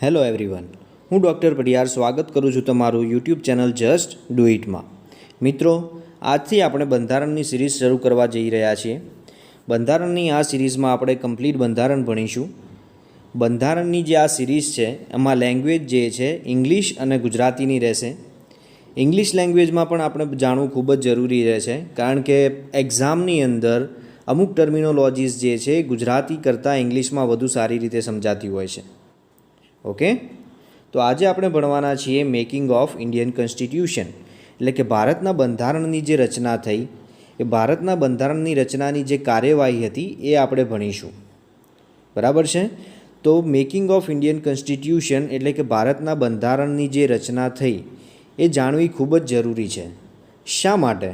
Hello everyone, હું doctor Padiyar સ્વાગત કરું છું તમારું યુટ્યુબ ચેનલ જસ્ટ ડુ ઇટમાં. મિત્રો, આજથી આપણે બંધારણની સિરીઝ શરૂ કરવા જઈ રહ્યા છીએ. બંધારણની આ સિરીઝમાં આપણે કમ્પ્લીટ બંધારણ ભણીશું. બંધારણની જે આ સિરીઝ છે એમાં લેંગ્વેજ જે છે ઇંગ્લિશ અને ગુજરાતીની રહેશે. ઇંગ્લિશ લેંગ્વેજમાં પણ આપણે જાણવું ખૂબ જ જરૂરી રહેશે, કારણ કે એક્ઝામની અંદર અમુક ટર્મિનોલોજીસ જે છે ગુજરાતી કરતાં ઇંગ્લિશમાં વધુ સારી રીતે સમજાતી હોય છે. ઓકે, તો આજે આપણે ભણવાના છીએ મેકિંગ ઓફ ઇન્ડિયન કોન્સ્ટિટ્યુશન, એટલે કે ભારતના બંધારણની જે રચના થઈ એ ભારતના બંધારણની રચનાની જે કાર્યવાહી હતી એ આપણે ભણીશું. બરાબર છે? તો મેકિંગ ઓફ ઇન્ડિયન કોન્સ્ટિટ્યુશન એટલે કે ભારતના બંધારણની જે રચના થઈ એ જાણવી ખૂબ જ જરૂરી છે. શા માટે?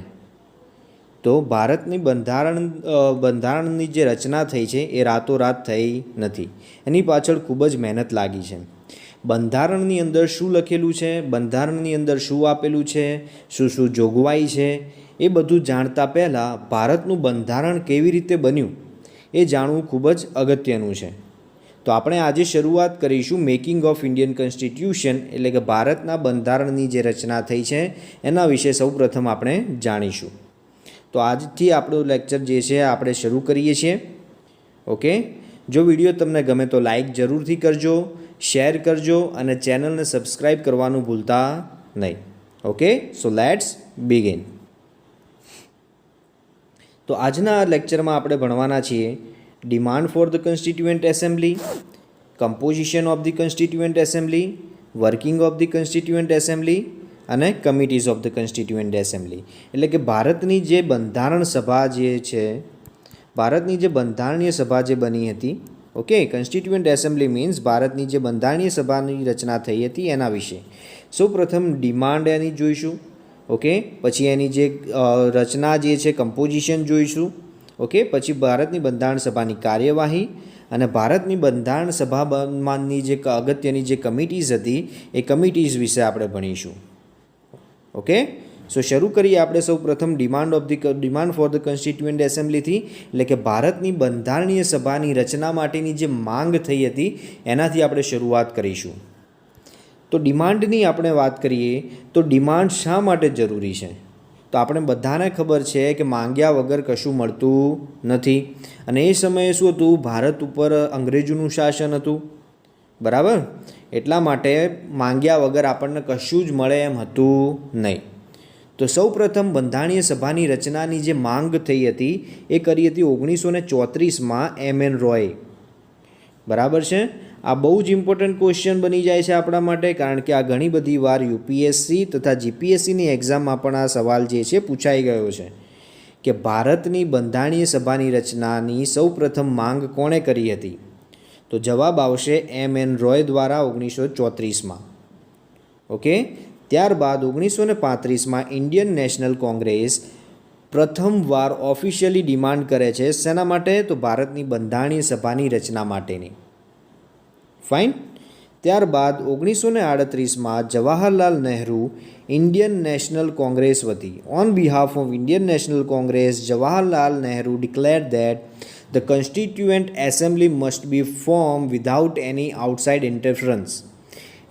તો ભારતની બંધારણની જે રચના થઈ છે એ રાતોરાત થઈ નથી. એની પાછળ ખૂબ જ મહેનત લાગી છે. બંધારણની અંદર શું લખેલું છે, બંધારણની અંદર શું આપેલું છે, શું શું જોગવાઈ છે, એ બધું જાણતા પહેલાં ભારતનું બંધારણ કેવી રીતે બન્યું એ જાણવું ખૂબ જ અગત્યનું છે. તો આપણે આજે શરૂઆત કરીશું મેકિંગ ઓફ ઇન્ડિયન કોન્સ્ટિટ્યુશન એટલે કે ભારતના બંધારણની જે રચના થઈ છે એના વિશે સૌપ્રથમ આપણે જાણીશું. તો આજથી આપણો લેક્ચર જે છે આપણે શરૂ કરીએ છીએ. ઓકે, જો વિડીયો તમને ગમે તો લાઈક જરૂરથી કરજો, શેર કરજો અને ચેનલને સબસ્ક્રાઈબ કરવાનું ભૂલતા નહીં. Okay, so let's begin. તો આજના આ લેક્ચરમાં આપણે ભણવાના છીએ demand for the constituent assembly, composition of the constituent assembly, working of the constituent assembly અને committees of the constituent assembly. એટલે કે ભારતની જે બંધારણ સભા જે છે, ભારતની જે બંધારણીય સભા જે બની હતી, ઓકે, કોન્સ્ટિટ્યુઅન્ટ એસેમ્બલી મીન્સ ભારતની જે બંધારણીય સભાની રચના થઈ હતી એના વિશે સૌપ્રથમ ડિમાન્ડ એની જોઈશું. ઓકે, પછી એની જે રચના જે છે કમ્પોઝિશન જોઈશું. ઓકે, પછી ભારતની બંધારણ સભાની કાર્યવાહી અને ભારતની બંધારણ સભાની જે અગત્યની જે કમિટીઝ હતી એ કમિટીઝ વિશે આપણે ભણીશું. ઓકે, સો શરૂ કરીએ આપણે સૌ પ્રથમ ડિમાન્ડ ફોર ધ કોન્સ્ટિટ્યુઅન્ટ એસેમ્બલીથી, એટલે કે ભારતની બંધારણીય સભાની રચના માટેની જે માંગ થઈ હતી એનાથી આપણે શરૂઆત કરીશું. તો ડિમાન્ડની આપણે વાત કરીએ તો ડિમાન્ડ શા માટે જરૂરી છે? તો આપણે બધાને ખબર છે કે માંગ્યા વગર કશું મળતું નથી, અને એ સમયે શું હતું, ભારત ઉપર અંગ્રેજોનું શાસન હતું. બરાબર? એટલા માટે માંગ્યા વગર આપણને કશું જ મળે એમ હતું નહીં. તો સૌપ્રથમ બંધારણીય સભાની રચનાની જે માંગ થઈ હતી એ કરી હતી 1934માં એમ.એન. રોય. બરાબર છે? આ બહુ જ ઇમ્પોર્ટન્ટ ક્વેશ્ચન બની જાય છે આપણા માટે, કારણ કે આ ઘણી બધી વાર યુપીએસસી તથા જીપીએસસીની એક્ઝામમાં પણ આ સવાલ જે છે પૂછાઈ ગયો છે કે ભારતની બંધારણીય સભાની રચનાની સૌપ્રથમ માંગ કોણે કરી હતી? તો જવાબ આવશે એમ.એન. રોય દ્વારા 1934માં. ઓકે, ત્યારબાદ 1935માં ઇન્ડિયન નેશનલ કોંગ્રેસ પ્રથમવાર ઓફિશિયલી ડિમાન્ડ કરે છે. શેના માટે? તો ભારતની બંધારણીય સભાની રચના માટેની. ફાઇન. ત્યારબાદ 1938માં Jawaharlal Nehru Indian National Congress વતી on behalf of Indian National Congress Jawaharlal Nehru declared that the constituent assembly must be form without any outside interference.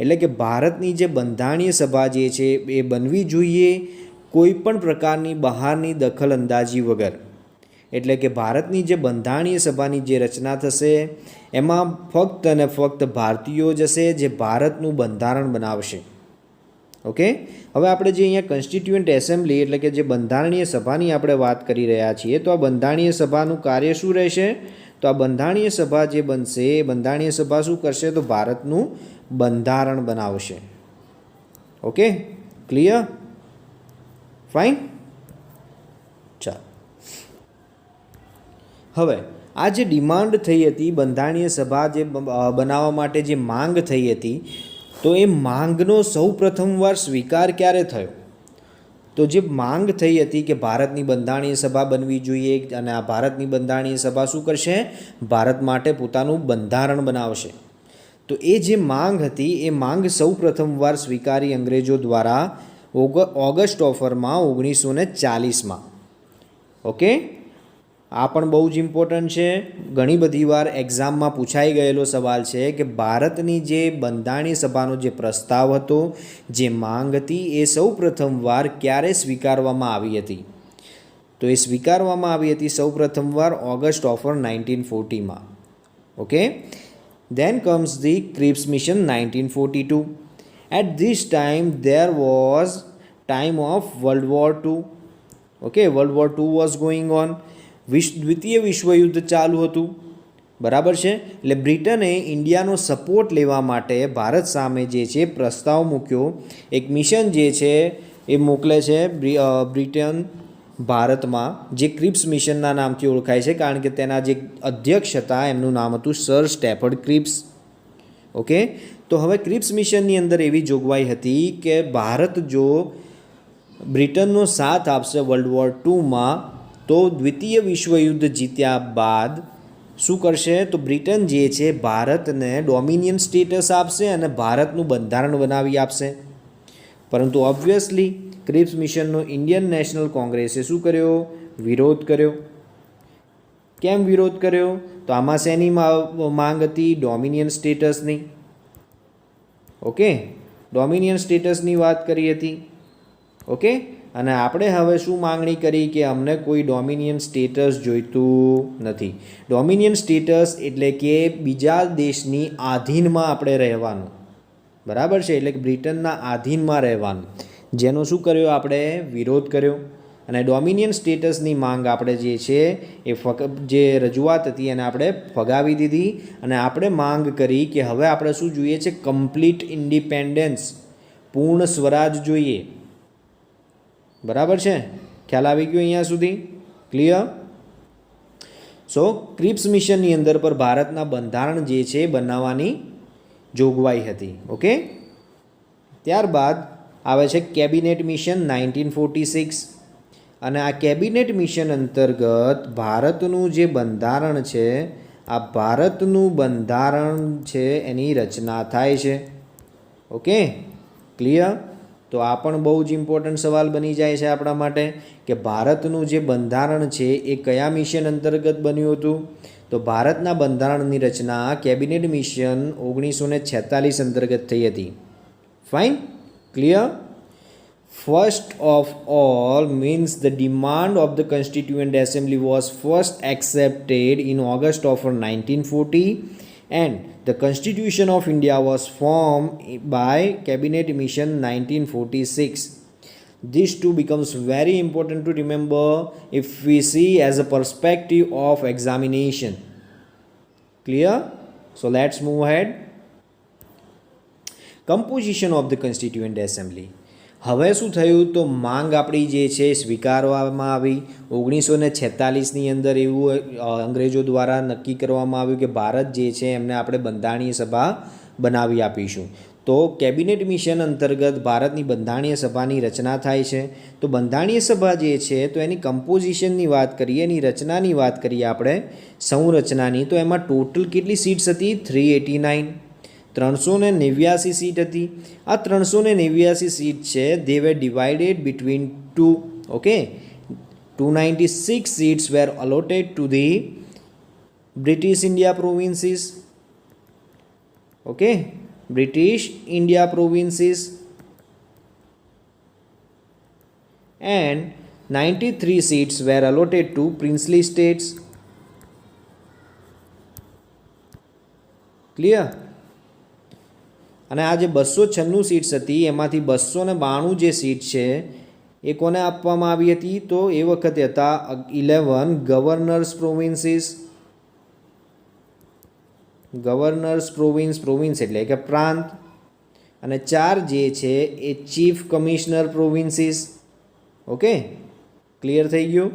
એટલે કે ભારતની જે બંધારણીય સભા જે છે એ બનવી જોઈએ કોઈ પણ પ્રકારની બહારની દખલ અંદાજી વગર. એટલે કે ભારતની જે બંધારણીય સભાની જે રચના થશે એમાં ફક્ત અને ફક્ત ભારતીયો જ હશે જે ભારતનું બંધારણ બનાવશે. ઓકે, હવે આપણે જે અહીંયા કોન્સ્ટિટ્યુઅન્ટ એસેમ્બલી એટલે કે જે બંધારણીય સભાની આપણે વાત કરી રહ્યા છીએ, તો આ બંધારણીય સભાનું કાર્ય શું રહેશે? તો આ બંધારણીય સભા જે બનશે એ બંધારણીય સભા શું કરશે? તો ભારતનું બંધારણ બનાવશે. Okay, clear? ફાઇન. ચાલો, હવે આ જે ડિમાન્ડ થઈ હતી બંધારણીય સભા જે બનાવવા માટે જે માંગ થઈ હતી, તો એ માંગનો સૌ પ્રથમવાર સ્વીકાર ક્યારે થયો? તો જે માંગ થઈ હતી કે ભારતની બંધારણીય સભા બનવી જોઈએ અને આ ભારતની બંધારણીય સભા શું કરશે? ભારત માટે પોતાનું બંધારણ બનાવશે. તો એ જે માંગ હતી એ માંગ સૌ પ્રથમવાર સ્વીકારી અંગ્રેજો દ્વારા ઓગસ્ટ ઓફરમાં 1940માં. ઓકે, આ પણ બહુ જ ઇમ્પોર્ટન્ટ છે, ઘણી બધી વાર એક્ઝામમાં પૂછાઈ ગયેલો સવાલ છે કે ભારતની જે બંધારણીય સભાનો જે પ્રસ્તાવ હતો, જે માંગ હતી, એ સૌ પ્રથમવાર ક્યારે સ્વીકારવામાં આવી હતી? તો એ સ્વીકારવામાં આવી હતી સૌ પ્રથમવાર ઓગસ્ટ ઓફ 1940માં. Okay, then comes the Cripps Mission 1942. At this time there was time of World War II. Okay, World War II was going on. દ્વિતીય વિશ્વયુદ્ધ ચાલુ હતું, બરાબર છે. એટલે બ્રિટને ઇન્ડિયાનો સપોર્ટ લેવા માટે ભારત સામે જે છે પ્રસ્તાવ મૂક્યો. એક મિશન જે છે એ મોકલે છે બ્રિટન ભારતમાં, જે ક્રિપ્સ મિશનના નામથી ઓળખાય છે, કારણ કે તેના જે અધ્યક્ષ હતા એમનું નામ હતું સર સ્ટેફર્ડ ક્રિપ્સ. ઓકે, તો હવે ક્રિપ્સ મિશનની અંદર એવી જોગવાઈ હતી કે ભારત જો બ્રિટનનો સાથ આપશે વર્લ્ડ વોર 2માં, તો દ્વિતીય વિશ્વયુદ્ધ જીત્યા બાદ શું કરશે? તો બ્રિટન જે છે ભારતને ડોમિનિયન સ્ટેટસ આપશે અને ભારતનું બંધારણ બનાવી આપશે. પરંતુ ઓબ્વિયસલી ક્રિપ્સ મિશનનો ઇન્ડિયન નેશનલ કોંગ્રેસે શું કર્યો? વિરોધ કર્યો. કેમ વિરોધ કર્યો? તો આમાં શેની માંગ હતી? ડોમિનિયન સ્ટેટસની. ઓકે, ડોમિનિયન સ્ટેટસની વાત કરી હતી. ઓકે, અને આપણે હવે શું માંગણી કરી કે અમને કોઈ ડોમિનિયન સ્ટેટસ જોઈતું નથી. ડોમિનિયન સ્ટેટસ એટલે કે બીજા દેશની આધીનમાં આપણે રહેવાનું, બરાબર છે, એટલે કે બ્રિટનના આધીનમાં રહેવાનું, જેનો શું કર્યો? આપણે વિરોધ કર્યો. અને ડોમિનિયન સ્ટેટસની માંગ આપણે જે છે એ જે રજૂઆત હતી એને આપણે ફગાવી દીધી અને આપણે માંગ કરી કે હવે આપણે શું જોઈએ છે? કમ્પ્લીટ ઇન્ડિપેન્ડન્સ, પૂર્ણ સ્વરાજ જોઈએ. બરાબર છે, ખ્યાલ આવી ગયો અહીંયા સુધી? ક્લિયર? સો ક્રિપ્સ મિશનની અંદર પર ભારતના બંધારણ જે છે બનાવવાની જોગવાઈ હતી. ઓકે, ત્યારબાદ આવે છે કેબિનેટ મિશન 1946. અને આ કેબિનેટ મિશન અંતર્ગત ભારતનું જે બંધારણ છે, આ ભારતનું બંધારણ છે એની રચના થાય છે. Okay, clear? તો આ પણ બહુ જ ઇમ્પોર્ટન્ટ સવાલ બની જાય છે આપણા માટે કે ભારતનું જે બંધારણ છે એ કયા મિશન અંતર્ગત બન્યું હતું? તો ભારતના બંધારણની રચના કેબિનેટ મિશન 1946 અંતર્ગત થઈ હતી. Fine, clear? First of all means the demand of the Constituent Assembly was first accepted in August of 1940 and the Constitution of India was formed by Cabinet Mission 1946. This too becomes very important to remember if we see as a perspective of examination. Clear? So let's move ahead. Composition of the Constituent Assembly. હવે શું થયું? તો માંગ આપણી જે છે સ્વીકારવામાં આવી. 1946ની અંદર એવું અંગ્રેજો દ્વારા નક્કી કરવામાં આવ્યું કે ભારત જે છે એમને આપણે બંધારણીય સભા બનાવી આપીશું. તો કેબિનેટ મિશન અંતર્ગત ભારતની બંધારણીય સભાની રચના થાય છે. તો બંધારણીય સભા જે છે તો એની કમ્પોઝિશનની વાત કરીએ, એની રચનાની વાત કરીએ આપણે, સંરચનાની, તો એમાં ટોટલ કેટલી સીટ્સ હતી? 389, 389 સીટ હતી. આ 389 સીટ છે they were divided between two. Okay, 296 seats were allotted to the British India provinces. Okay, British India provinces, and 93 seats were allotted to princely states. Clear? અને આ જે 296 સીટ્સ હતી એમાંથી 292 જે સીટ છે એ કોને આપવામાં આવી હતી? તો એ વખતે હતા 11 ગવર્નર્સ પ્રોવિન્સીસ. ગવર્નર્સ પ્રોવિન્સ એટલે કે પ્રાંત, અને 4 જે છે એ chief commissioner provinces. Okay, clear થઈ ગયું?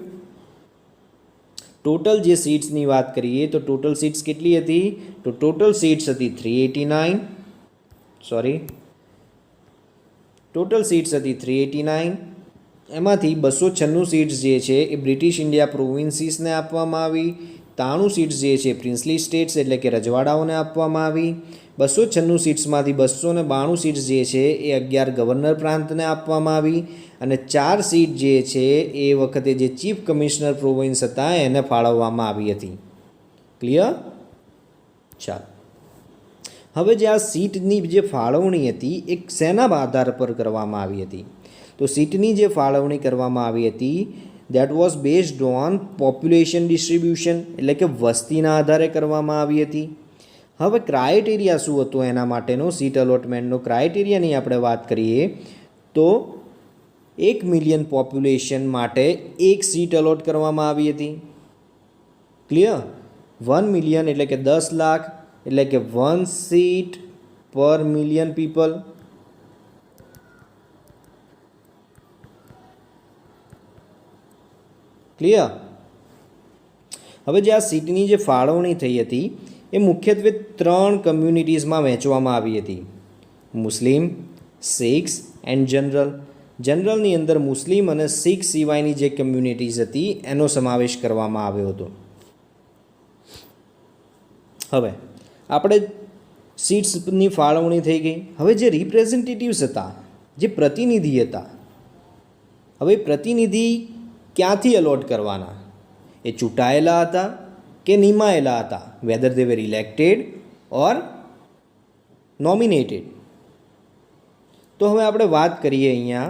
ટોટલ જે સીટ્સની વાત કરીએ તો ટોટલ સીટ્સ કેટલી હતી? તો ટોટલ સીટ્સ હતી 389. ટોટલ સીટ્સ હતી 389. એમાંથી 296 સીટ્સ જે છે એ બ્રિટિશ ઇન્ડિયા પ્રોવિન્સીસને આપવામાં આવી. 93 સીટ્સ જે છે પ્રિન્સલી સ્ટેટ્સ એટલે કે રજવાડાઓને આપવામાં આવી. 296 સીટ્સમાંથી 292 સીટ્સ જે છે એ 11 ગવર્નર પ્રાંતને આપવામાં આવી અને 4 સીટ જે છે એ વખતે જે ચીફ કમિશનર પ્રોવિન્સ હતા એને ફાળવવામાં આવી હતી. ક્લિયર? ચાલો, હવે જે આ સીટની જે ફાળવણી હતી એ શેના આધાર પર કરવામાં આવી હતી? તો સીટની જે ફાળવણી કરવામાં આવી હતી that was based on population distribution એટલે કે વસ્તીના આધારે કરવામાં આવી હતી. હવે ક્રાઇટેરિયા શું હતો એના માટેનો સીટ અલોટમેન્ટનો? ક્રાઇટેરિયાની આપણે વાત કરીએ તો 1 મિલિયન પોપ્યુલેશન માટે એક સીટ અલોટ કરવામાં આવી હતી. ક્લિયર? 1 મિલિયન એટલે કે 10 લાખ એટલે કે 1 સીટ પર મિલિયન પીપલ. ક્લિયર? હવે જે આ સીટની જે ફાળવણી થઈ હતી એ મુખ્યત્વે 3 કમ્યુનિટીઝમાં વહેંચવામાં આવી હતી: મુસ્લિમ, શીખ્સ એન્ડ જનરલ. જનરલની અંદર મુસ્લિમ અને શીખ સિવાયની જે કમ્યુનિટીઝ હતી એનો સમાવેશ કરવામાં આવ્યો હતો. હવે આપણે સીટ્સની ફાળવણી થઈ ગઈ. હવે જે રિપ્રેઝેન્ટેટિવ્સ હતા, જે પ્રતિનિધિ હતા, હવે પ્રતિનિધિ ક્યાંથી અલોટ કરવાના? એ ચૂંટાયેલા હતા કે નિમાયેલા હતા? Whether they were elected or nominated. તો હવે આપણે વાત કરીએ અહીંયા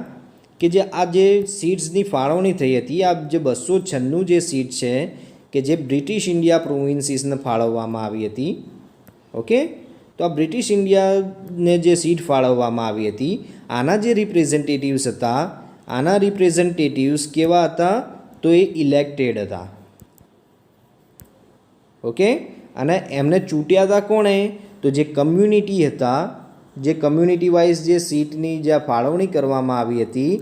કે જે આ જે સીટ્સની ફાળવણી થઈ હતી, આ જે 296 જે સીટ છે કે જે બ્રિટિશ ઇન્ડિયા પ્રોવિન્સીસને ફાળવવામાં આવી હતી. ઓકે, તો આ બ્રિટિશ ઇન્ડિયાને જે સીટ ફાળવવામાં આવી હતી આના જે રિપ્રેઝેન્ટેટિવ્સ હતા, આના રિપ્રેઝેન્ટેટિવ્સ કેવા હતા? તો એ ઇલેક્ટેડ હતા. ઓકે, અને એમને ચૂંટ્યા હતા કોણે? તો જે કમ્યુનિટી હતા, જે કમ્યુનિટી વાઇઝ જે સીટની જે ફાળવણી કરવામાં આવી હતી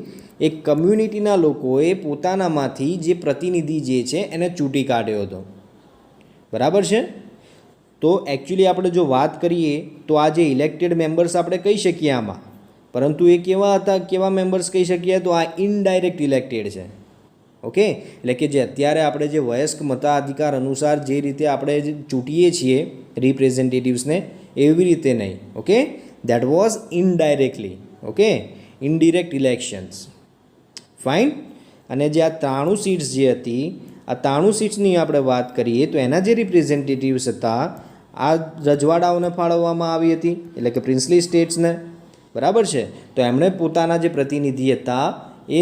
એ કમ્યુનિટીના લોકોએ પોતાનામાંથી જે પ્રતિનિધિ જે છે એને ચૂંટી કાઢ્યો હતો. બરાબર છે? તો એકચ્યુઅલી આપણે જો વાત કરીએ તો આ જે ઇલેક્ટેડ મેમ્બર્સ આપણે કહી શકીએ આમાં, પરંતુ એ કેવા હતા, કેવા મેમ્બર્સ કહી શકીએ? તો આ ઇનડાયરેક્ટ ઇલેક્ટેડ છે. ઓકે, એટલે કે જે અત્યારે આપણે જે વયસ્ક મતાધિકાર અનુસાર જે રીતે આપણે ચૂંટીએ છીએ રિપ્રેઝેન્ટેટિવ્સને એવી રીતે નહીં. Okay, that was indirectly. Okay, indirect elections. Fine. અને જે આ 93 સીટ્સ જે હતી, આ 93 સીટ્સની આપણે વાત કરીએ તો એના જે રિપ્રેઝેન્ટેટિવ્સ હતા આ રજવાડાઓને ફાળવવામાં આવી હતી એટલે કે પ્રિન્સલી સ્ટેટ્સને. બરાબર છે? તો એમણે પોતાના જે પ્રતિનિધિ હતા એ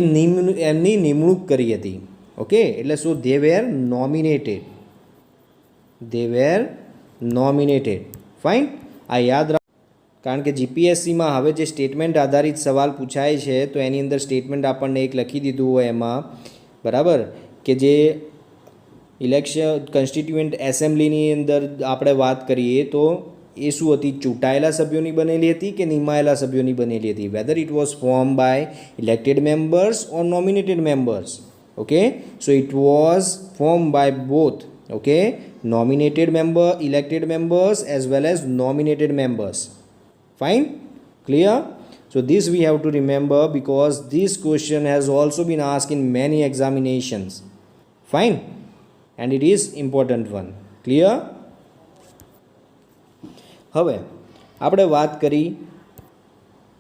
એમની નિમણૂક કરી હતી. ઓકે, એટલે so they were nominated. They were nominated. Fine. આ યાદ રાખ, કારણ કે જીપીએસસીમાં હવે જે સ્ટેટમેન્ટ આધારિત સવાલ પૂછાય છે તો એની અંદર સ્ટેટમેન્ટ આપણને એક લખી દીધું હોય એમાં, બરાબર, કે જે ઇલેક્શન કોન્સ્ટિટ્યુઅન્ટ એસેમ્બલીની અંદર આપણે વાત કરીએ તો એ શું હતી? ચૂંટાયેલા સભ્યોની બનેલી હતી કે નિમાયેલા સભ્યોની બનેલી હતી? Whether it was form by elected members or nominated members. Okay, so it was form by both. Okay, nominated member, elected members as well as nominated members. Fine? Clear? So this we have to remember because this question has also been asked in many examinations. Fine? And it is important one. Clear? હવે આપણે વાત કરી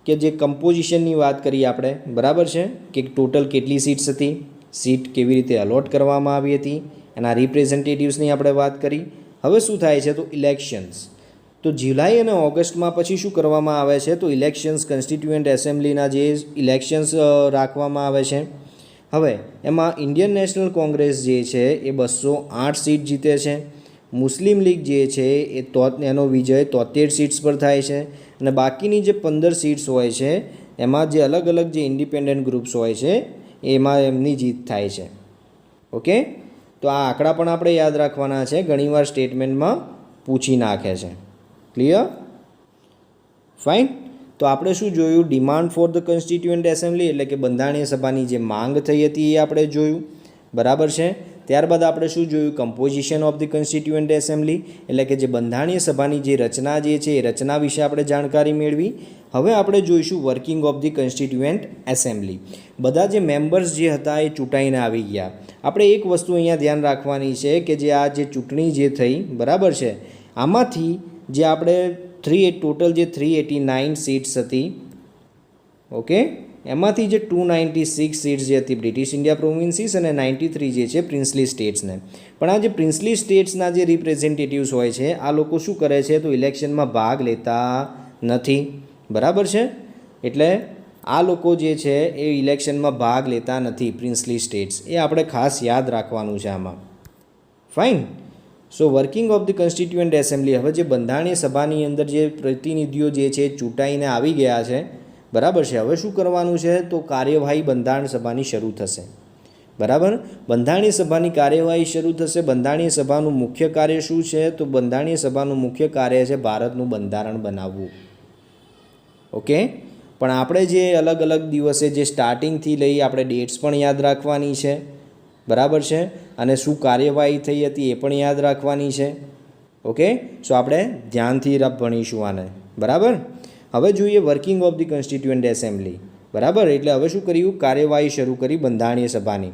કે જે કમ્પોઝિશનની વાત કરી આપણે, બરાબર છે, કે ટોટલ કેટલી સીટ્સ હતી, સીટ કેવી રીતે અલોટ કરવામાં આવી હતી, એના રિપ્રેઝેન્ટેટિવ્સની આપણે વાત કરી. હવે શું થાય છે? તો ઇલેક્શન્સ. તો જુલાઈ અને ઓગસ્ટમાં પછી શું કરવામાં આવે છે? તો ઇલેક્શન્સ, કોન્સ્ટિટ્યુઅન્ટ એસેમ્બલીના જે ઇલેક્શન્સ રાખવામાં આવે છે. હવે એમાં ઇન્ડિયન નેશનલ કોંગ્રેસ જે છે એ 208 સીટ જીતે છે. મુસ્લિમ લીગ જે છે એનો વિજય 73 સીટ્સ પર થાય છે અને બાકીની જે 15 સીટ્સ હોય છે એમાં જે અલગ અલગ જે ઇન્ડિપેન્ડન્ટ ગ્રુપ્સ હોય છે એમાં એમની જીત થાય છે. ઓકે, તો આ આંકડા પણ આપણે યાદ રાખવાના છે, ઘણીવાર સ્ટેટમેન્ટમાં પૂછી નાખે છે. ક્લિયર? ફાઇન. તો આપણે શું જોયું? Demand for the constituent assembly એટલે કે બંધારણીય સભાની જે માંગ થઈ હતી એ આપણે જોયું. બરાબર છે? ત્યારબાદ આપણે શું જોયું? Composition of the constituent assembly એટલે કે જે બંધારણીય સભાની જે રચના જે છે એ રચના વિશે આપણે જાણકારી મેળવી. હવે આપણે જોઈશું working of the constituent assembly. બધા જે મેમ્બર્સ જે હતા એ ચૂંટાઈને આવી ગયા. આપણે એક વસ્તુ અહીંયા ધ્યાન રાખવાની છે કે જે આ જે ચૂંટણી જે થઈ બરાબર છે, આમાંથી જે આપણે ટોટલ જે 389 સીટ્સ હતી, ઓકે, એમાંથી જે 296 સીટ્સ જે હતી બ્રિટિશ ઇન્ડિયા પ્રોવિન્સીસ અને 93 જે છે પ્રિન્સલી સ્ટેટ્સને. પણ આ જે પ્રિન્સલી સ્ટેટ્સના જે રિપ્રેઝેન્ટેટિવ્સ હોય છે આ લોકો શું કરે છે તો ઇલેક્શનમાં ભાગ લેતા નથી, બરાબર છે. એટલે આ લોકો જે છે એ ઇલેક્શનમાં ભાગ લેતા નથી, પ્રિન્સલી સ્ટેટ્સ, એ આપણે ખાસ યાદ રાખવાનું છે આમાં. Fine. So working of the constituent assembly, હવે જે બંધારણીય સભાની અંદર જે પ્રતિનિધિઓ જે છે ચૂંટાઈને આવી ગયા છે, બરાબર છે, હવે શું કરવાનું છે તો કાર્યવાહી બંધારણ સભાની શરૂ થશે, બરાબર. બંધારણીય સભાની કાર્યવાહી શરૂ થશે. બંધારણીય સભાનું મુખ્ય કાર્ય શું છે તો બંધારણીય સભાનું મુખ્ય કાર્ય છે ભારતનું બંધારણ બનાવવું, ઓકે. પણ આપણે જે અલગ અલગ દિવસે જે સ્ટાર્ટિંગથી લઈ આપણે ડેટ્સ પણ યાદ રાખવાની છે, બરાબર છે, અને શું કાર્યવાહી થઈ હતી એ પણ યાદ રાખવાની છે, ઓકે. સો આપણે ધ્યાનથી ભણીશું આને, બરાબર. હવે જોઈએ working of the constituent assembly, બરાબર. એટલે હવે શું કર્યું, કાર્યવાહી શરૂ કરી બંધારણીય સભાની.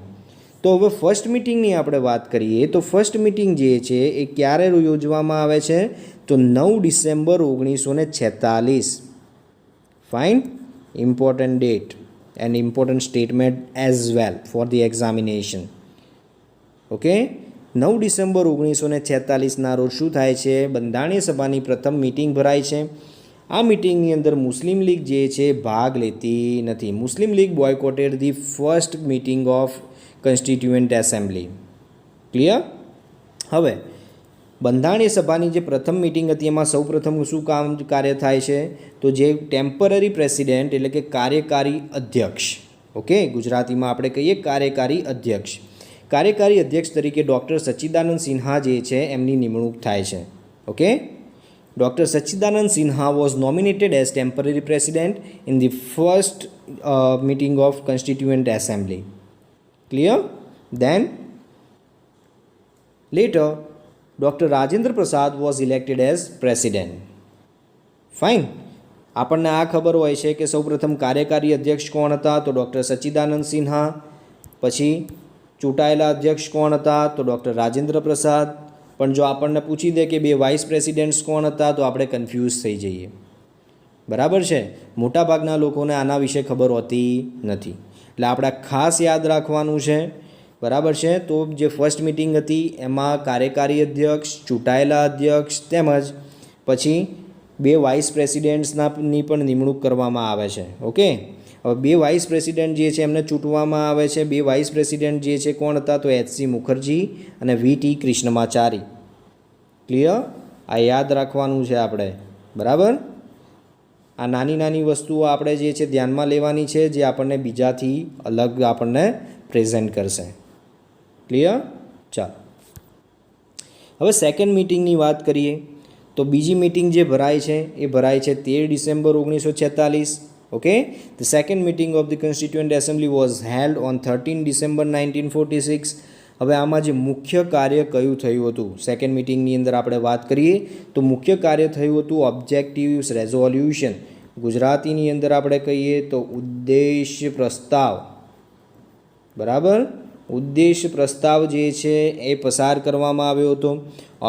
તો હવે ફર્સ્ટ મિટિંગની આપણે વાત કરીએ તો ફર્સ્ટ મિટિંગ જે છે એ ક્યારે યોજવામાં આવે છે તો 9 December 1946. Fine. Important date and important statement as well for the examination, okay. 9 December 1946ના રોજ શું થાય છે, બંધારણીય સભાની પ્રથમ મિટિંગ ભરાય છે. આ મિટિંગની અંદર મુસ્લિમ લીગ જે છે ભાગ લેતી નથી. Muslim League boycotted the first meeting of constituent assembly. Clear. હવે બંધારણીય સભાની જે પ્રથમ મિટિંગ હતી એમાં સૌપ્રથમ શું કાર્ય થાય છે તો જે ટેમ્પરરી પ્રેસિડેન્ટ એટલે કે કાર્યકારી અધ્યક્ષ, ઓકે, ગુજરાતીમાં આપણે કહીએ કાર્યકારી અધ્યક્ષ. કાર્યકારી અધ્યક્ષ તરીકે ડૉક્ટર સચ્ચિદાનંદ સિન્હા જે છે એમની નિમણૂક થાય છે, okay. Dr. Sachidanand Sinha was nominated as temporary president in the first meeting of Constituent Assembly. Clear? Then, later, Dr. Rajendra Prasad was elected as president. Fine. આપણને આ ખબર હોય છે કે સૌપ્રથમ કાર્યકારી અધ્યક્ષ કોણ હતા તો ડૉક્ટર સચ્ચિદાનંદ સિન્હા, પછી ચૂંટાયેલા અધ્યક્ષ કોણ હતા તો ડૉક્ટર રાજેન્દ્ર પ્રસાદ. પણ જો આપણને પૂછી દે કે બે વાઇસ પ્રેસિડેન્ટ્સ કોણ હતા તો આપણે કન્ફ્યુઝ થઈ જઈએ, બરાબર છે. મોટાભાગના લોકોને આના વિશે ખબર હોતી નથી, એટલે આપણે ખાસ યાદ રાખવાનું છે, બરાબર છે. તો જે ફર્સ્ટ મિટિંગ હતી એમાં કાર્યકારી અધ્યક્ષ, ચૂંટાયેલા અધ્યક્ષ તેમજ પછી બે વાઇસ પ્રેસિડેન્ટ્સની પણ નિમણૂક કરવામાં આવે છે, ઓકે. હવે બે વાઇસ પ્રેસિડેન્ટ જે છે એમને ચૂંટવામાં આવે છે. બે વાઇસ પ્રેસિડેન્ટ જે છે કોણ હતા તો એચ.સી. મુખર્જી અને વી.ટી. કૃષ્ણમાચારી. ક્લિયર. આ યાદ રાખવાનું છે આપણે, બરાબર. આ નાની નાની વસ્તુઓ આપણે જે છે ધ્યાનમાં લેવાની છે જે આપણને બીજાથી અલગ આપણને પ્રેઝન્ટ કરશે. ક્લિયર. ચાલો હવે સેકન્ડ મિટિંગની વાત કરીએ તો બીજી મિટિંગ જે ભરાય છે એ ભરાય છે 13 December 1946. Okay, the second meeting of the Constituent Assembly was held on 13 December 1946. હવે આમાં જે મુખ્ય કાર્ય કયું થયું હતું સેકન્ડ મિટિંગની અંદર આપણે વાત કરીએ તો મુખ્ય કાર્ય થયું હતું ઓબ્જેક્ટિવ્સ રેઝોલ્યુશન. ગુજરાતીની અંદર આપણે કહીએ તો ઉદ્દેશ્ય પ્રસ્તાવ, બરાબર. ઉદ્દેશ્ય પ્રસ્તાવ જે છે એ પસાર કરવામાં આવ્યો હતો.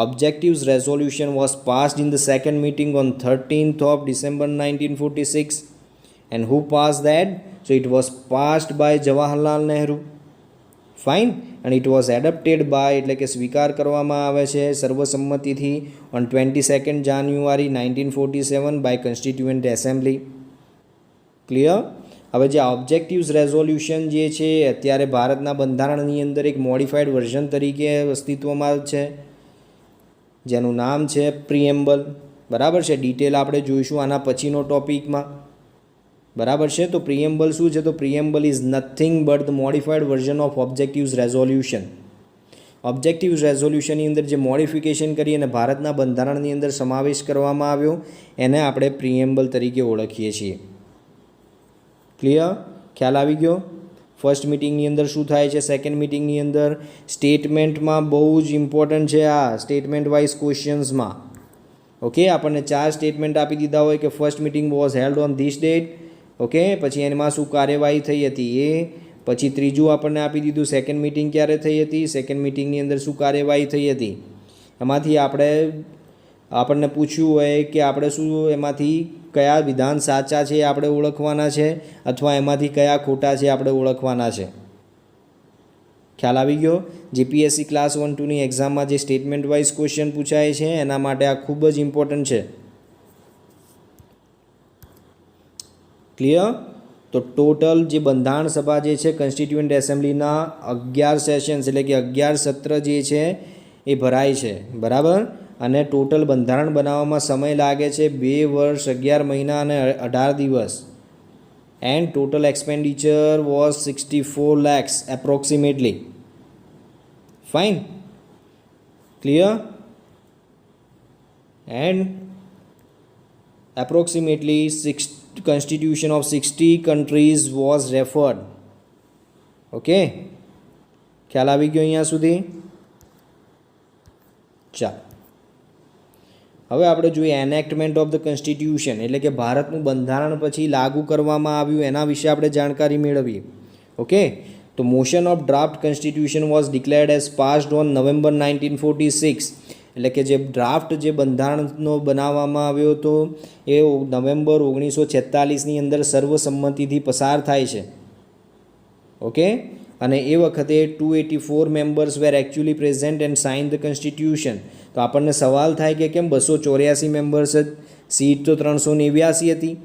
Objectives resolution was passed in the second meeting on 13th of December 1946. And who passed that? So it was passed by Jawaharlal Nehru. Fine. And it was adopted by એટલે કે સ્વીકાર કરવામાં આવે છે સર્વસંમતિથી on 22nd January 1947 by Constituent Assembly. Clear. હવે જે objectives resolution જે છે અત્યારે ભારતના બંધારણની અંદર એક મોડિફાઈડ વર્ઝન તરીકે અસ્તિત્વમાં છે જેનું નામ છે પ્રિએમ્બલ, બરાબર છે. ડિટેલ આપણે જોઈશું આના પછીનો ટોપિકમાં, બરાબર છે. તો પ્રિએમ્બલ શું છે તો preamble is nothing but the modified version of objectives resolution. Objectives રેઝોલ્યુશનની અંદર જે મોડિફિકેશન કરી અને ભારતના બંધારણની અંદર સમાવેશ કરવામાં આવ્યો એને આપણે પ્રિએમ્બલ તરીકે ઓળખીએ છીએ. ક્લિયર. ખ્યાલ આવી ગયો. ફર્સ્ટ મિટિંગની અંદર શું થાય છે સેકન્ડ મિટિંગની અંદર સ્ટેટમેન્ટમાં બહુ જ ઇમ્પોર્ટન્ટ છે આ સ્ટેટમેન્ટ વાઇઝ ક્વેશ્ચન્સમાં, ઓકે. આપણને 4 સ્ટેટમેન્ટ આપી દીધા હોય કે first meeting was held on this date, okay. પછી એમાં શું કાર્યવાહી થઈ હતી એ, પછી ત્રીજું આપણને આપી દીધું સેકન્ડ મિટિંગ ક્યારે થઈ હતી, સેકન્ડ મિટિંગની અંદર શું કાર્યવાહી થઈ હતી. એમાંથી આપણને પૂછ્યું હોય કે આપણે શું એમાંથી કયા વિધાન સાચા છે આપણે ઓળખવાના છે અથવા એમાંથી કયા ખોટા છે આપણે ઓળખવાના છે. ખ્યાલ આવી ગયો. જીપીએસસી ક્લાસ 1-2ની એક્ઝામમાં જે સ્ટેટમેન્ટ વાઇઝ ક્વેશ્ચન પૂછાય છે એના માટે આ ખૂબ જ ઇમ્પોર્ટન્ટ છે. ક્લિયર? તો ટોટલ જે બંધારણ સભા જે છે કોન્સ્ટિટ્યુઅન્ટ એસેમ્બલીના 11 સેશન્સ એટલે કે 11 સત્ર જે છે એ ભરાય છે. બરાબર. અને ટોટલ બંધારણ બનાવવામાં સમય લાગે છે 2 વર્ષ 11 મહિના અને 18 દિવસ. End total expenditure was 64 lakhs approximately. Fine. Clear? And approximately constitution of 60 countries was referred. Okay, ખ્યાલ આવી ગયો અહીંયા સુધી? ચાલો હવે આપણે જોઈએ એનેક્ટમેન્ટ ઓફ ધ કોન્સ્ટિટ્યુશન એટલે કે ભારતનું બંધારણ પછી લાગુ કરવામાં આવ્યું એના વિશે આપણે જાણકારી મેળવીએ. ઓકે, તો motion of draft constitution was declared as passed on November 1946 એટલે કે જે ડ્રાફ્ટ જે બંધારણનો બનાવવામાં આવ્યો હતો એ નવેમ્બર 1946ની અંદર સર્વસંમતિથી પસાર થાય છે. ઓકે, અને એ વખતે 284 members were actually present and sign the constitution. તો આપણને સવાલ થાય કે કેમ 284 મેમ્બર્સ જ, સીટ તો 389 હતી.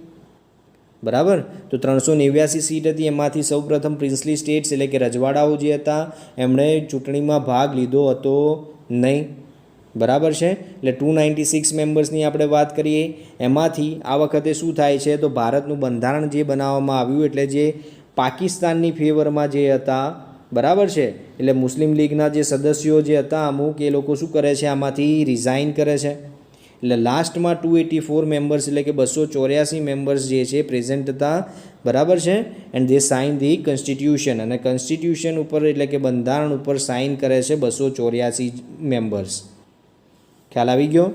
બરાબર. તો 389 સીટ હતી, એમાંથી સૌપ્રથમ પ્રિન્સલી સ્ટેટ્સ એટલે કે રજવાડાઓ જે હતા એમણે ચૂંટણીમાં ભાગ લીધો હતો નહીં. બરાબર છે. એટલે 296 મેમ્બર્સની આપણે વાત કરીએ. એમાંથી આ વખતે શું થાય છે તો ભારતનું બંધારણ જે બનાવવામાં આવ્યું એટલે જે પાકિસ્તાનની ફેવરમાં જે હતા, બરાબર છે, એટલે મુસ્લિમ લીગના જે સદસ્યો જે હતા અમુક એ લોકો શું કરે છે આમાંથી રિઝાઇન કરે છે. એટલે લાસ્ટમાં 284 મેમ્બર્સ એટલે કે 284 મેમ્બર્સ જે છે પ્રેઝન્ટ હતા. બરાબર છે. And they sign the constitution અને કોન્સ્ટિટ્યુશન ઉપર એટલે કે બંધારણ ઉપર સાઇન કરે છે 284 મેમ્બર્સ. ખ્યાલ આવી ગયો.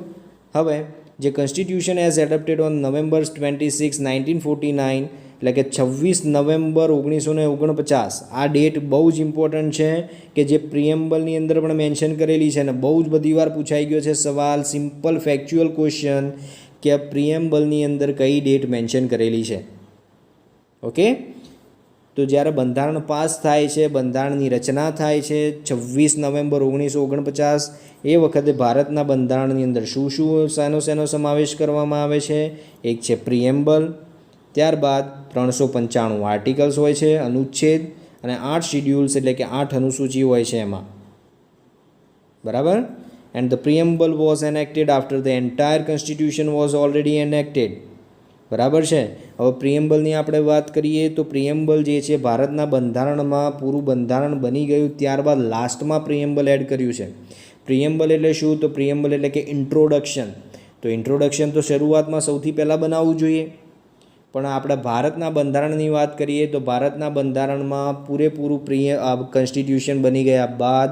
હવે જે કોન્સ્ટિટ્યુશન એઝ એડપ્ટેડ ઓન નવેમ્બર 26, 1949 એટલે કે 26 નવેમ્બર 1949 આ ડેટ બહુ જ ઇમ્પોર્ટન્ટ છે કે જે પ્રિએમ્બલની અંદર પણ મેન્શન કરેલી છે અને બહુ જ બધી વાર પૂછાઈ ગયો છે સવાલ, સિમ્પલ ફેક્ચ્યુઅલ ક્વેશ્ચન કે પ્રિએમ્બલની અંદર કઈ ડેટ મેન્શન કરેલી છે. ઓકે, તો જ્યારે બંધારણ પાસ થાય છે, બંધારણની રચના થાય છે 26 નવેમ્બર 1949 એ વખતે ભારતના બંધારણની અંદર શું શેનો સમાવેશ કરવામાં આવે છે? એક છે પ્રિએમ્બલ, ત્યારબાદ 395 આર્ટિકલ્સ હોય છે, અનુચ્છેદ, અને 8 શિડ્યુલ્સ એટલે કે 8 અનુસૂચિ હોય છે એમાં. બરાબર. And the preamble was enacted after the entire constitution was already enacted. બરાબર છે. હવે પ્રિએમ્બલની આપણે વાત કરીએ તો પ્રિએમ્બલ જે છે ભારતના બંધારણમાં પૂરું બંધારણ બની ગયું ત્યારબાદ લાસ્ટમાં પ્રિએમ્બલ એડ કર્યું છે. પ્રિએમ્બલ એટલે શું? તો પ્રિએમ્બલ એટલે કે ઇન્ટ્રોડક્શન. તો ઇન્ટ્રોડક્શન તો શરૂઆતમાં સૌથી પહેલાં બનાવવું જોઈએ, પણ આપણે ભારતના બંધારણની વાત કરીએ તો ભારતના બંધારણમાં પૂરેપૂરું કોન્સ્ટિટ્યુશન બની ગયા બાદ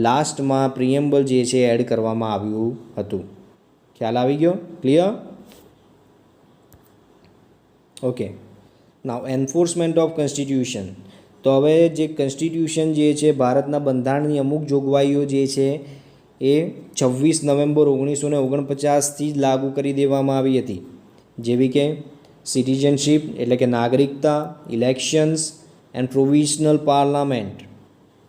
લાસ્ટમાં પ્રિએમ્બલ જે છે એડ કરવામાં આવ્યું હતું. ખ્યાલ આવી ગયો? Clear? Okay, now enforcement of constitution. તો હવે જે કોન્સ્ટિટ્યુશન જે છે ભારતના બંધારણની અમુક જોગવાઈઓ જે છે એ 26 નવેમ્બર 1949થી જ લાગુ કરી દેવામાં આવી હતી, જેવી કે સિટીઝનશીપ એટલે કે નાગરિકતા, elections and provisional parliament.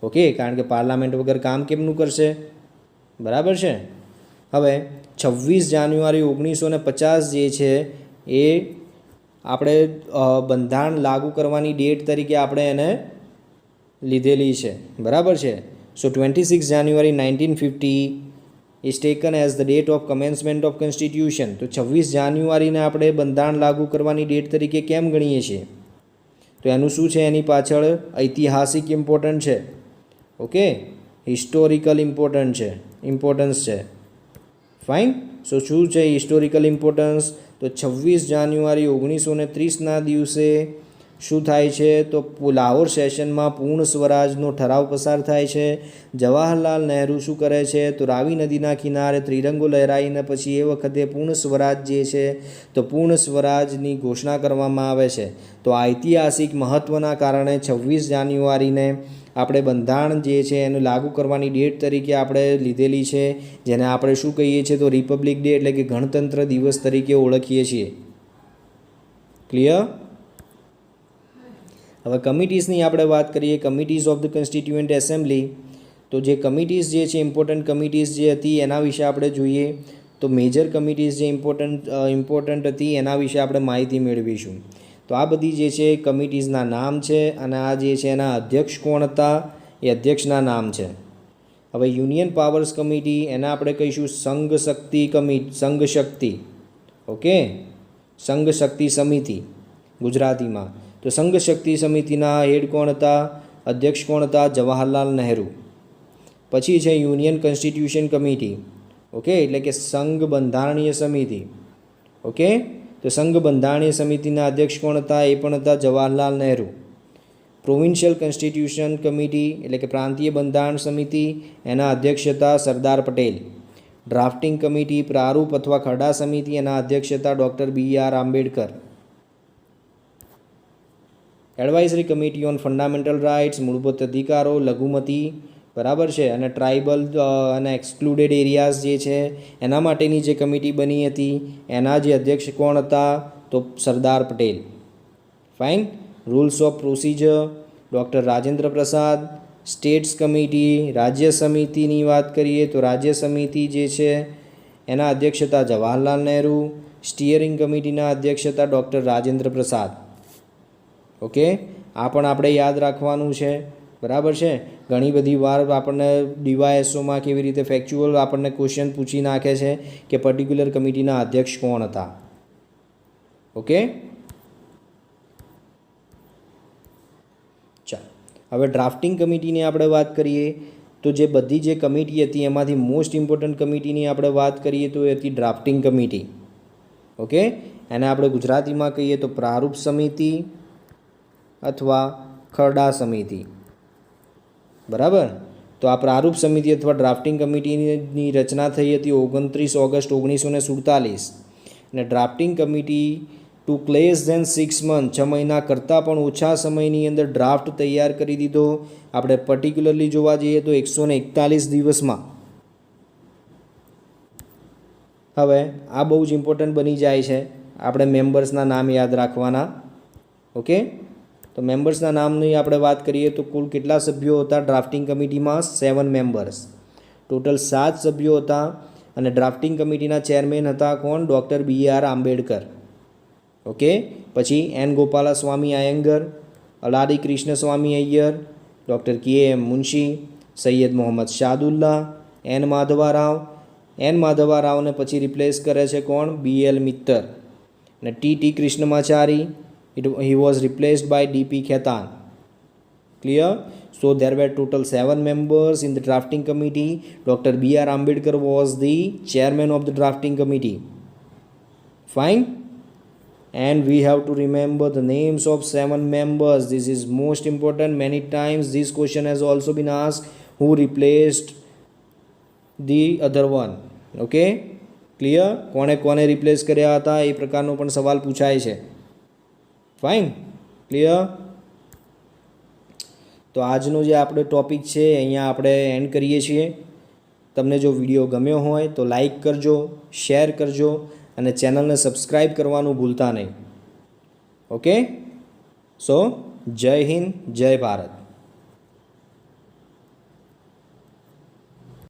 Okay, કારણ કે પાર્લામેન્ટ વગર કામ કેમનું કરશે? બરાબર છે. હવે 26 જાન્યુઆરી 1950 જે છે એ આપણે બંધારણ લાગુ કરવાની ડેટ તરીકે આપણે એને લીધેલી છે. બરાબર છે. સો 26 જાન્યુઆરી 1950 is taken as the date of commencement of constitution. તો 26 જાન્યુઆરીને આપણે બંધારણ લાગુ કરવાની ડેટ તરીકે કેમ ગણીએ છીએ? તો એનું શું છે? એની પાછળ ઐતિહાસિક ઇમ્પોર્ટન્ટ છે. ઓકે, હિસ્ટોરિકલ ઇમ્પોર્ટન્સ છે. ફાઇન. સો શું છે હિસ્ટોરિકલ ઇમ્પોર્ટન્સ? તો 26 જાન્યુઆરી 1930ના દિવસે શું થાય છે તો લાહોર સેશનમાં પૂર્ણ સ્વરાજનો ઠરાવ પસાર થાય છે. જવાહરલાલ નહેરુ શું કરે છે તો રાવી નદીના કિનારે ત્રિરંગો લહેરાઈને પછી એ વખતે પૂર્ણ સ્વરાજ જે છે તો પૂર્ણ સ્વરાજની ઘોષણા કરવામાં આવે છે. તો ઐતિહાસિક મહત્ત્વના કારણે 26 જાન્યુઆરીને આપણે બંધારણ જે છે એને લાગુ કરવાની ડેટ તરીકે આપણે લીધેલી છે, જેને આપણે શું કહીએ છીએ તો રિપબ્લિક ડે એટલે કે ગણતંત્ર દિવસ તરીકે ઓળખીએ છીએ. ક્લિયર? હવે કમિટીઝની આપણે વાત કરીએ. Committees of the constituent assembly. તો જે કમિટીઝ જે છે ઇમ્પોર્ટન્ટ કમિટીઝ જે હતી એના વિશે આપણે જોઈએ. તો મેજર કમિટીઝ જે ઇમ્પોર્ટન્ટ હતી એના વિશે આપણે માહિતી મેળવીશું. તો આ બધી જે છે કમિટીઝના નામ છે અને આ જે છે એના અધ્યક્ષ કોણ હતા એ અધ્યક્ષના નામ છે. હવે યુનિયન પાવર્સ કમિટી એના આપણે કહીશું સંઘ શક્તિ. ઓકે, સંઘ શક્તિ સમિતિ ગુજરાતીમાં. તો સંઘ શક્તિ સમિતિના હેડ કોણ હતા? અધ્યક્ષ કોણ હતા? જવાહરલાલ નહેરુ. પછી છે યુનિયન કોન્સ્ટિટ્યુશન કમિટી. ઓકે, એટલે કે સંઘ બંધારણીય સમિતિ. ઓકે, તો સંઘ બંધારણીય સમિતિના અધ્યક્ષ કોણ હતા? એ પણ હતા Jawaharlal Nehru. Provincial constitution committee એટલે કે પ્રાંતીય બંધારણ સમિતિ, એના અધ્યક્ષ હતા સરદાર પટેલ. ડ્રાફ્ટિંગ કમિટી પ્રારૂપ અથવા ખરડા સમિતિ, એના અધ્યક્ષ હતા doctor BR Ambedkar. Advisory committee on fundamental rights મૂળભૂત અધિકારો લઘુમતી, બરાબર છે, અને ટ્રાઇબલ અને એક્સક્લુડેડ એરિયાઝ જે છે એના માટેની જે કમિટી બની હતી એના જે અધ્યક્ષ કોણ હતા તો Sardar Patel. Fine. Rules of procedure doctor Rajendra Prasad. States committee રાજ્ય સમિતિની વાત કરીએ તો રાજ્ય સમિતિ જે છે એના અધ્યક્ષ હતા જવાહરલાલ નહેરુ. સ્ટીયરિંગ કમિટીના અધ્યક્ષ હતા ડૉક્ટર રાજેન્દ્ર પ્રસાદ. ઓકે, આ પણ આપણે યાદ રાખવાનું છે, બરાબર છે. ઘણી બધી વાર આપણને ડીવાયએસઓમાં કેવી રીતે ફેક્ચ્યુઅલ આપણને ક્વેશ્ચન પૂછી નાખે છે કે પર્ટિક્યુલર કમિટીના અધ્યક્ષ કોણ હતા. ઓકે, ચાલો હવે ડ્રાફ્ટિંગ કમિટીની આપણે વાત કરીએ. તો જે બધી જે કમિટી હતી એમાંથી મોસ્ટ ઇમ્પોર્ટન્ટ કમિટીની આપણે વાત કરીએ તો એ હતી ડ્રાફ્ટિંગ કમિટી. ઓકે, એને આપણે ગુજરાતીમાં કહીએ તો પ્રારૂપ સમિતિ અથવા ખરડા સમિતિ, બરાબર. તો આ પ્રારૂપ સમિતિ અથવા ડ્રાફ્ટિંગ કમિટીની રચના થઈ હતી 29 ઓગસ્ટ 1947. અને ડ્રાફ્ટિંગ કમિટી ટુક લેસ ધેન 6 મંથ, 6 મહિના કરતાં પણ ઓછા સમયની અંદર ડ્રાફ્ટ તૈયાર કરી દીધો. આપણે પર્ટિક્યુલરલી જોવા જઈએ તો 141 દિવસમાં. હવે આ બહુ જ ઇમ્પોર્ટન્ટ બની જાય છે, આપણે મેમ્બર્સના નામ યાદ રાખવાના. ઓકે, તો મેમ્બર્સના નામની આપણે વાત કરીએ તો કુલ કેટલા સભ્યો હતા ડ્રાફ્ટિંગ કમિટીમાં? 7 મેમ્બર્સ. ટોટલ 7 સભ્યો હતા. અને ડ્રાફ્ટિંગ કમિટીના ચેરમેન હતા કોણ? Doctor BR Ambedkar. ઓકે, પછી N Gopalaswami Ayyangar, Alladi Krishnaswami Ayyar, doctor KM Munshi, Syed Mohammad Saadulla, N Madhava રાવને પછી રિપ્લેસ કરે છે કોણ? BL મિત્તર. અને TT Krishnamachari, he was replaced by DP Khaitan. Clear? So there were total 7 members in the drafting committee. Dr. BR Ambedkar was the chairman of the drafting committee. Fine? And we have to remember the names of 7 members. This is most important. Many times this question has also been asked, who replaced the other one. Okay? Clear? કોને replace કર્યા હતા એ પ્રકારનો પણ સવાલ પૂછાય છે. Fine, clear. તો આજનો જે આપણે ટૉપિક છે અહીંયા આપણે એન્ડ કરીએ છીએ. તમને જો વિડીયો ગમ્યો હોય તો લાઈક કરજો, શેર કરજો અને ચેનલને સબસ્ક્રાઈબ કરવાનું ભૂલતા નહીં. ઓકે, સો જય હિન્દ, જય ભારત.